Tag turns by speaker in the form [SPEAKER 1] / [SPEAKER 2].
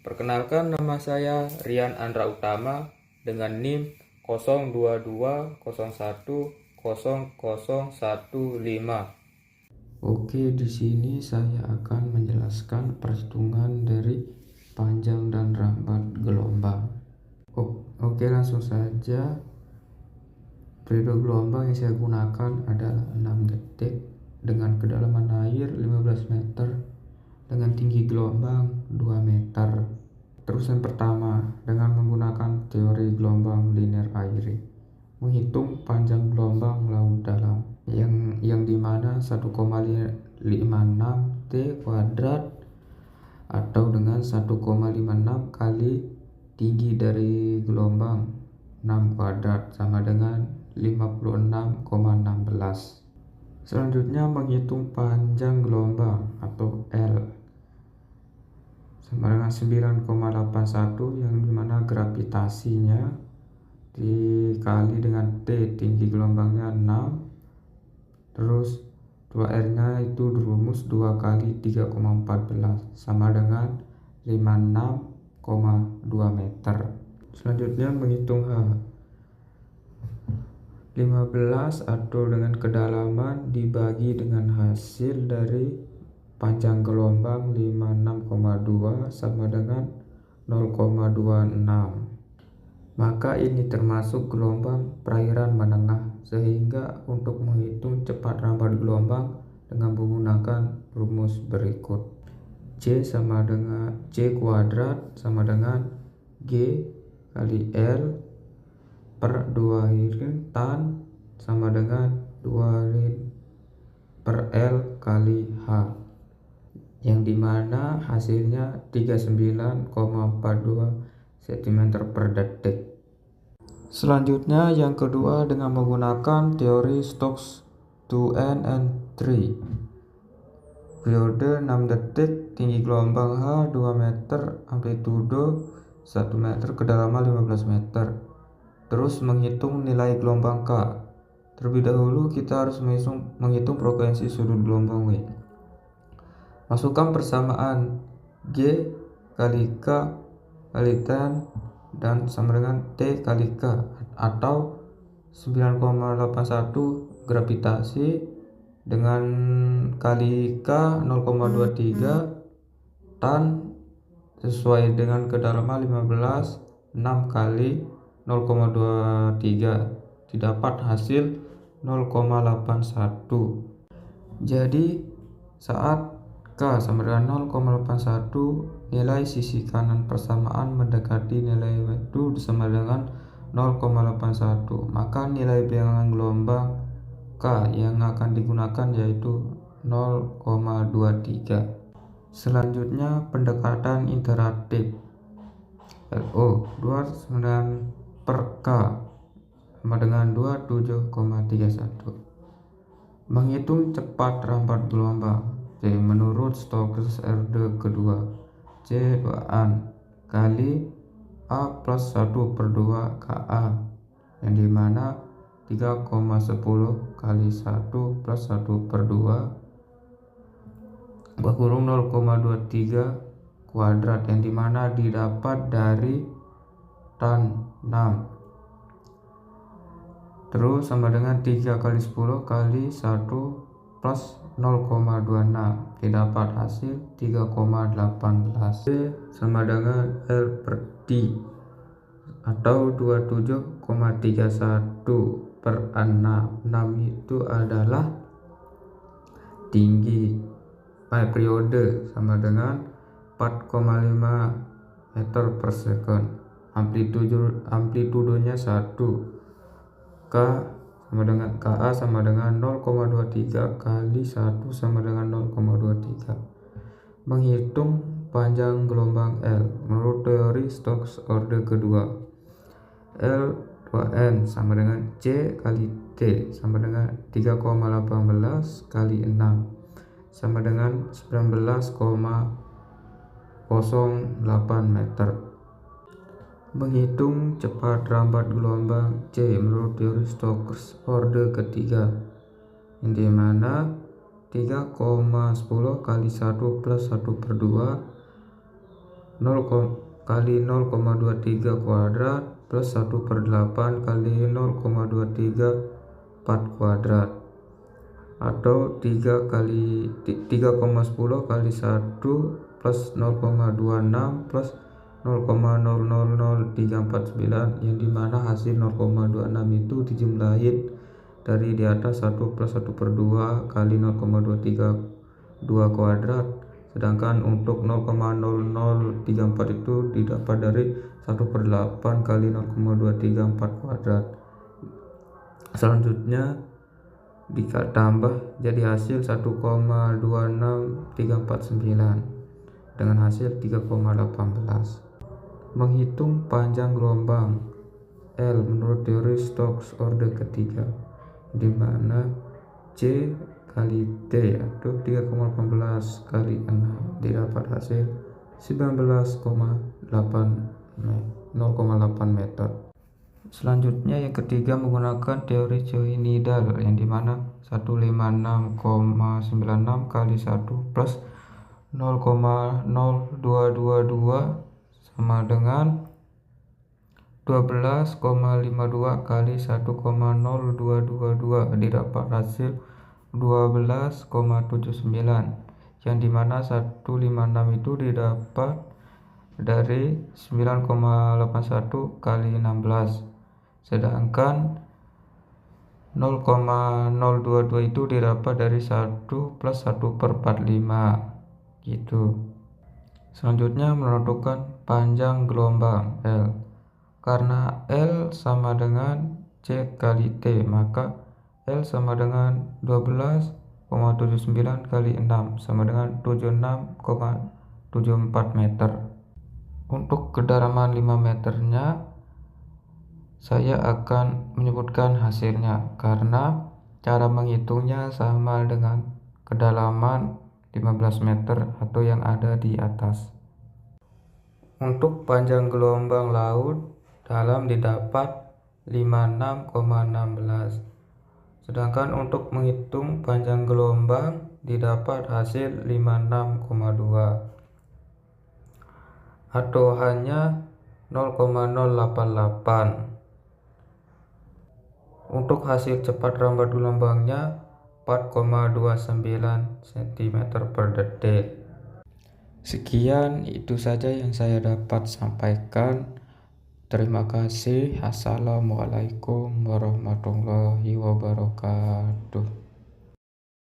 [SPEAKER 1] Perkenalkan, nama saya Rian Andra Utama dengan NIM 0220101015. Oke, di sini saya akan menjelaskan perhitungan dari panjang dan rambat gelombang. Oke, langsung saja. Periode gelombang yang saya gunakan adalah 6 detik dengan kedalaman air 15 meter dengan tinggi gelombang 2 meter. Terus yang pertama, dengan menggunakan teori gelombang linear airi, menghitung panjang gelombang laut dalam yang dimana 1,56 T kuadrat atau dengan 1,56 kali tinggi dari gelombang 6 kuadrat sama dengan 56,16. Selanjutnya menghitung panjang gelombang atau L sama dengan 9,81 yang dimana gravitasinya dikali dengan T tinggi gelombangnya 6, terus 2R nya itu dirumus 2 kali 3,14 sama dengan 56,2 meter. Selanjutnya menghitung H 15 atau dengan kedalaman dibagi dengan hasil dari panjang gelombang 56,2 sama dengan 0,26. Maka ini termasuk gelombang perairan menengah, sehingga untuk menghitung cepat rambat gelombang dengan menggunakan rumus berikut. C kuadrat sama dengan G kali L per 2 tan sama dengan 2 per L kali H, yang dimana hasilnya 39,42 cm per detik. Selanjutnya yang kedua dengan menggunakan teori Stokes 2n and 3. Periode 6 detik, tinggi gelombang H 2 meter, amplitudo 1 meter, kedalaman 15 meter. Terus menghitung nilai gelombang K. Terlebih dahulu kita harus menghitung frekuensi sudut gelombang W. Masukkan persamaan G kali K kali tan dan sama dengan T kali K atau 9,81 gravitasi dengan kali K 0,23 tan sesuai dengan kedalaman 15, 6 kali 0,23 didapat hasil 0,81. Jadi saat K sama dengan 0,81, nilai sisi kanan persamaan mendekati nilai itu sama dengan 0,81, maka nilai bilangan gelombang K yang akan digunakan yaitu 0,23. Selanjutnya pendekatan interaktif. LO 2 per K sama dengan 27,31. Menghitung cepat rambat gelombang C menurut Stokes RD kedua, C 2an kali A plus 1 per 2 KA, yang dimana 3,10 kali 1 plus 1 per 2 kurung 0,23 kuadrat, yang dimana didapat dari tan 6. Terus sama dengan 3 kali 10 kali 1 plus 0,26 didapat hasil 3,18. C sama dengan L per T atau 27,31 per 6. 6 itu adalah tinggi periode sama dengan 4,5 meter per second. Amplitudonya 1. K sama dengan KA sama dengan 0,23 kali 1 sama dengan 0,23. Menghitung panjang gelombang L menurut teori Stokes orde kedua. L 2n sama dengan C kali T sama dengan 3,18 kali 6 sama dengan 19,08 meter. Menghitung cepat rambat gelombang C menurut teori Stokes orde ketiga, yang dimana 3,10 kali 1 plus 1 per 2 kali 0,23 kuadrat plus 1/8 kali 0,23 4 kuadrat, atau 3,10 kali 1 plus 0,26 plus 0,000349, yang dimana hasil 0,26 itu dijumlahin dari di atas 1 plus 1/2 kali 0,232 kuadrat, sedangkan untuk 0,0034 itu didapat dari 1/8 kali 0,234 kuadrat. Selanjutnya ditambah jadi hasil 1,26349 dengan hasil 3,18. Menghitung panjang gelombang L menurut teori Stokes order ketiga, di mana C kali T atau 3,18 kali 6 didapat hasil 0,8 meter. Selanjutnya yang ketiga menggunakan teori Joy-Nidal, yang dimana 156,96 kali 1 plus 0,0222 sama dengan 12,52 kali 1,0222 didapat hasil 12,79, yang dimana 156 itu didapat dari 9,81 kali 16, sedangkan 0,022 itu didapat dari 1 plus 1/45 gitu. Selanjutnya menentukan panjang gelombang L. Karena L sama dengan C kali T, maka L sama dengan 12,79 kali 6 sama dengan 76,74 meter. Untuk kedalaman 5 meternya saya akan menyebutkan hasilnya karena cara menghitungnya sama dengan kedalaman 15 meter atau yang ada di atas. Untuk panjang gelombang laut dalam didapat 56,16, sedangkan untuk menghitung panjang gelombang didapat hasil 56,2 atau hanya 0,088. Untuk hasil cepat rambat gelombangnya 4,29 cm/detik. Sekian itu saja yang saya dapat sampaikan. Terima kasih. Assalamualaikum warahmatullahi wabarakatuh.